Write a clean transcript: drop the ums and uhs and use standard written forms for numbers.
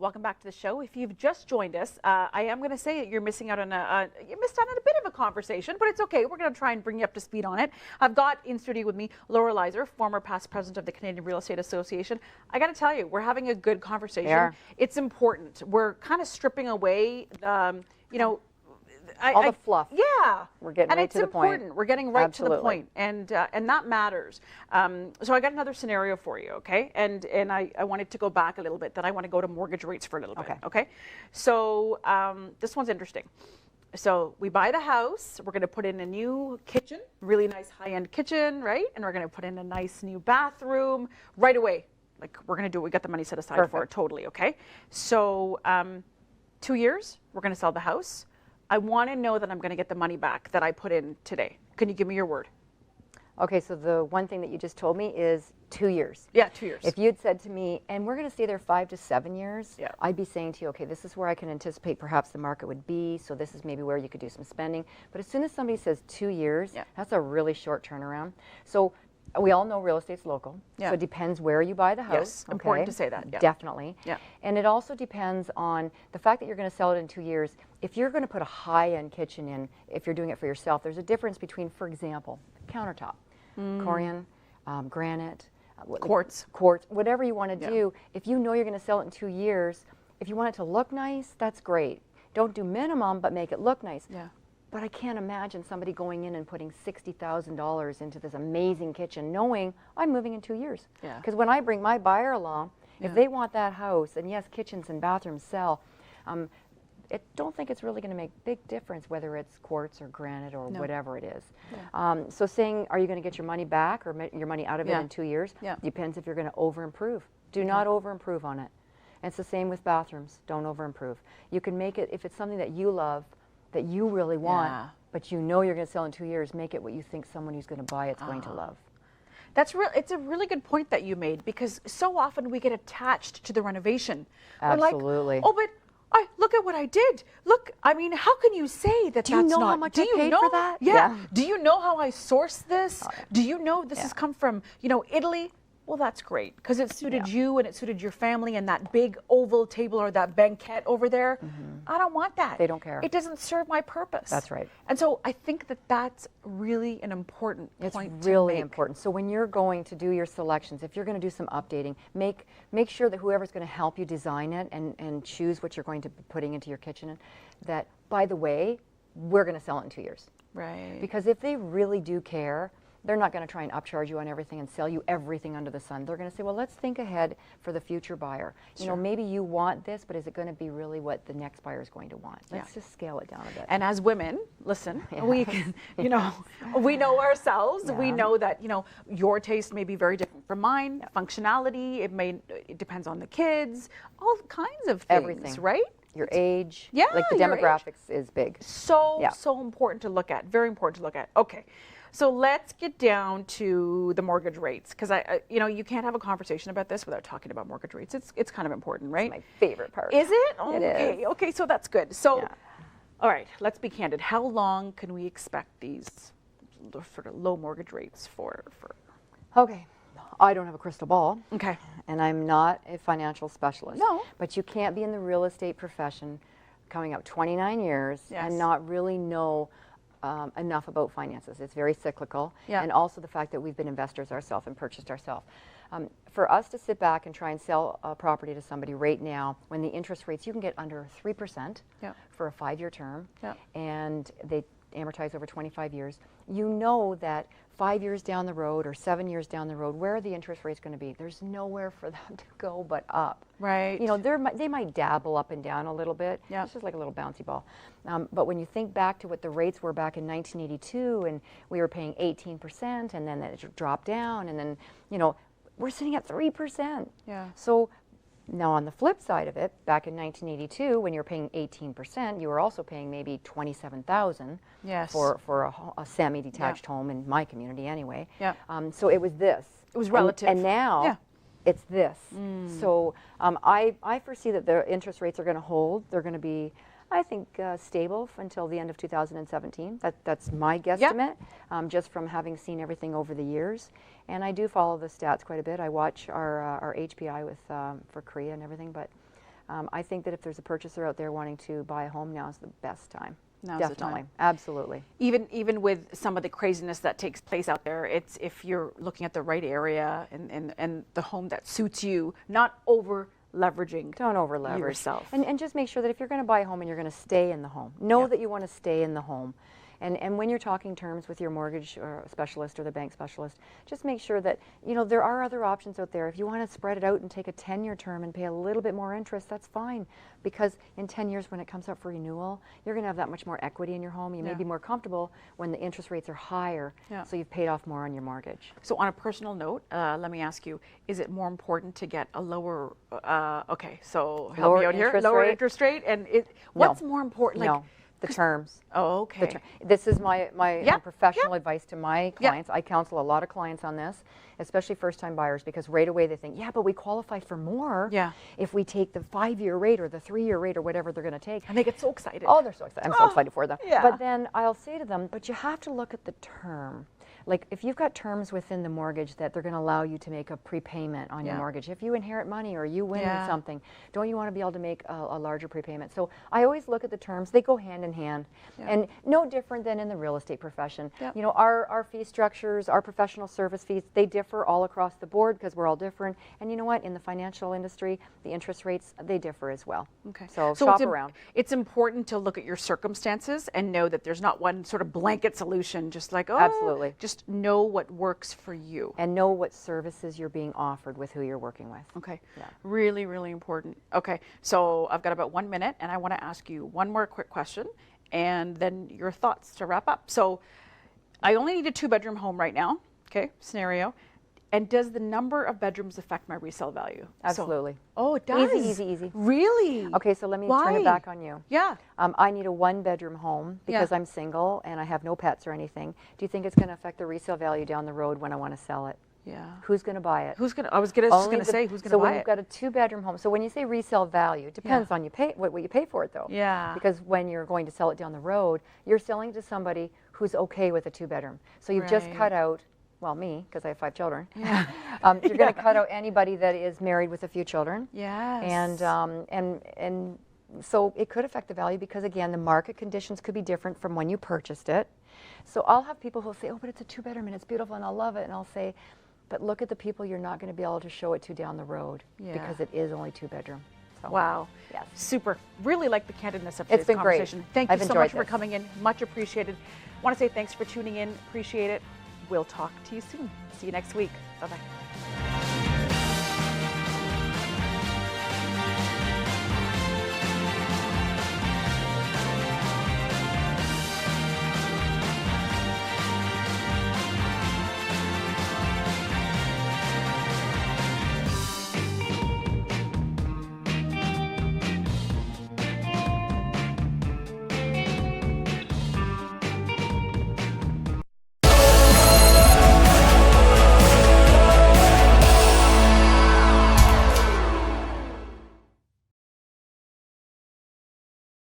Welcome back to the show. If you've just joined us, I am going to say you're missing out on you missed out on a bit of a conversation, but it's okay. We're going to try and bring you up to speed on it. I've got in studio with me Laura Leyser, former past president of the Canadian Real Estate Association. I got to tell you, we're having a good conversation. It's important. We're kind of stripping away, you know, all the fluff. Yeah, we're getting right to the point. And it's important. We're getting right to the point, and that matters. So I got another scenario for you, okay? And I wanted to go back a little bit. Then I want to go to mortgage rates for a little bit, okay? So this one's interesting. So we buy the house. We're going to put in a new kitchen, really nice high-end kitchen, right? And we're going to put in a nice new bathroom right away. Like we're going to do it. We got the money set aside for it, totally, okay? So 2 years, we're going to sell the house. I want to know that I'm going to get the money back that I put in today. Can you give me your word? Okay, so the one thing that you just told me is 2 years. Yeah, 2 years. If you'd said to me, and we're going to stay there 5 to 7 years, I'd be saying to you, okay, this is where I can anticipate perhaps the market would be, so this is maybe where you could do some spending. But as soon as somebody says 2 years, that's a really short turnaround. So we all know real estate's local, so it depends where you buy the house. Yes, important to say that. Definitely. And it also depends on the fact that you're going to sell it in 2 years. If you're going to put a high-end kitchen in, if you're doing it for yourself, there's a difference between, for example, countertop, Corian, granite, quartz, whatever you want to do. If you know you're going to sell it in 2 years, if you want it to look nice, that's great. Don't do minimum, but make it look nice. But I can't imagine somebody going in and putting $60,000 into this amazing kitchen knowing I'm moving in 2 years. Because when I bring my buyer along, if they want that house, and yes, kitchens and bathrooms sell, I don't think it's really going to make a big difference whether it's quartz or granite or whatever it is. So saying, are you going to get your money back or your money out of it in 2 years? Depends if you're going to over-improve. Do not over-improve on it. And it's the same with bathrooms. Don't over-improve. You can make it, if it's something that you love, that you really want, but you know you're going to sell in 2 years, make it what you think someone who's going to buy it's going to love. That's real. It's a really good point that you made, because so often we get attached to the renovation. Absolutely. We're like, oh, but look at what I did. Look, I mean, how can you say that Do you know how much I paid for that? Yeah. Do you know how I sourced this? Do you know this has come from, you know, Italy? Well, that's great, because it suited you and it suited your family and that big oval table or that banquette over there. I don't want that. They don't care. It doesn't serve my purpose. That's right. And so I think that that's really an important point It's really important. So when you're going to do your selections, if you're going to do some updating, make sure that whoever's going to help you design it and choose what you're going to be putting into your kitchen, that, by the way, we're going to sell it in 2 years. Right. Because if they really do care, they're not going to try and upcharge you on everything and sell you everything under the sun. They're going to say, well, let's think ahead for the future buyer. You know, maybe you want this, but is it going to be really what the next buyer is going to want? Let's just scale it down a bit. And as women, listen, we can, you know, we know ourselves. We know that, you know, your taste may be very different from mine. Functionality, it depends on the kids, all kinds of things, everything, right? Your age, like the demographics is big. So important to look at, very important to look at. Okay. So let's get down to the mortgage rates, because you know, you can't have a conversation about this without talking about mortgage rates. It's kind of important, right? It's my favorite part. Is it? Oh, it is. Okay, so that's good. So, all right, let's be candid. How long can we expect these sort of low mortgage rates for? Okay, I don't have a crystal ball. Okay. And I'm not a financial specialist. No. But you can't be in the real estate profession coming up 29 years and not really know enough about finances. It's very cyclical, and also the fact that we've been investors ourselves and purchased ourselves. For us to sit back and try and sell a property to somebody right now, when the interest rates, you can get under 3% for a 5-year term, and they amortize over 25 years, you know that 5 years down the road or 7 years down the road, where are the interest rates going to be? There's nowhere for them to go but up. Right. You know, they might dabble up and down a little bit. It's just like a little bouncy ball. But when you think back to what the rates were back in 1982, and we were paying 18%, and then it dropped down, and then, you know, we're sitting at 3%. So now on the flip side of it, back in 1982, when you're paying 18%, you were also paying maybe $27,000 for a semi-detached home in my community anyway. So it was this. It was relative. And now it's this. So I foresee that the interest rates are going to hold. They're going to be, I think, stable until the end of 2017. That's my guesstimate, just from having seen everything over the years. And I do follow the stats quite a bit. I watch our HPI with for Korea and everything, but I think that if there's a purchaser out there wanting to buy a home, now is the best time. Now's Definitely, the time. absolutely. Even with some of the craziness that takes place out there, it's if you're looking at the right area and the home that suits you, not over leveraging. Don't over leverage yourself. And just make sure that if you're going to buy a home and you're going to stay in the home, know that you want to stay in the home. And when you're talking terms with your mortgage or specialist or the bank specialist, just make sure that, you know, there are other options out there. If you want to spread it out and take a 10-year term and pay a little bit more interest, that's fine. Because in 10 years when it comes up for renewal, you're going to have that much more equity in your home. You may be more comfortable when the interest rates are higher, so you've paid off more on your mortgage. So on a personal note, let me ask you, is it more important to get a lower, okay, so help me out here, lower interest rate? And what's more important? No. The terms. Oh, okay. This is my professional advice to my clients. I counsel a lot of clients on this, especially first-time buyers, because right away they think, yeah, but we qualify for more if we take the 5-year rate or the 3-year rate or whatever they're going to take. And they get so excited. Oh, they're so excited. I'm so excited for them. But then I'll say to them, but you have to look at the term. Like if you've got terms within the mortgage that they're going to allow you to make a prepayment on your mortgage, if you inherit money or you win something, don't you want to be able to make a larger prepayment? So I always look at the terms. They go hand in hand, and no different than in the real estate profession. You know, our fee structures, our professional service fees, they differ all across the board because we're all different. And you know what? In the financial industry, the interest rates, they differ as well. Okay. So shop around. It's important to look at your circumstances and know that there's not one sort of blanket solution, just like, oh, absolutely. Just know what works for you. And know what services you're being offered with who you're working with. Okay. Yeah. Really, really important. Okay. So I've got about 1 minute and I want to ask you one more quick question and then your thoughts to wrap up. So I only need a 2-bedroom home right now. Okay. Scenario. And does the number of bedrooms affect my resale value? Absolutely. Oh, it does? Easy. Really? Okay, so let me turn it back on you. Yeah. I need a 1-bedroom home because I'm single and I have no pets or anything. Do you think it's going to affect the resale value down the road when I want to sell it? Yeah. Who's going to buy it? I was just going to say, who's going to buy it? So when you've got a 2-bedroom home, so when you say resale value, it depends on what you pay for it though. Yeah. Because when you're going to sell it down the road, you're selling to somebody who's okay with a 2-bedroom. So you've just cut out, well, me, because I have 5 children. Yeah. You're going to cut out anybody that is married with a few children. Yes. And so it could affect the value because, again, the market conditions could be different from when you purchased it. So I'll have people who'll say, oh, but it's a 2-bedroom and it's beautiful and I love it. And I'll say, but look at the people you're not going to be able to show it to down the road because it is only 2-bedroom. So, wow. Yes. Super. Really like the candidness of today's conversation. Great. Thank you so much for coming in. Much appreciated. I want to say thanks for tuning in. Appreciate it. We'll talk to you soon. See you next week. Bye-bye.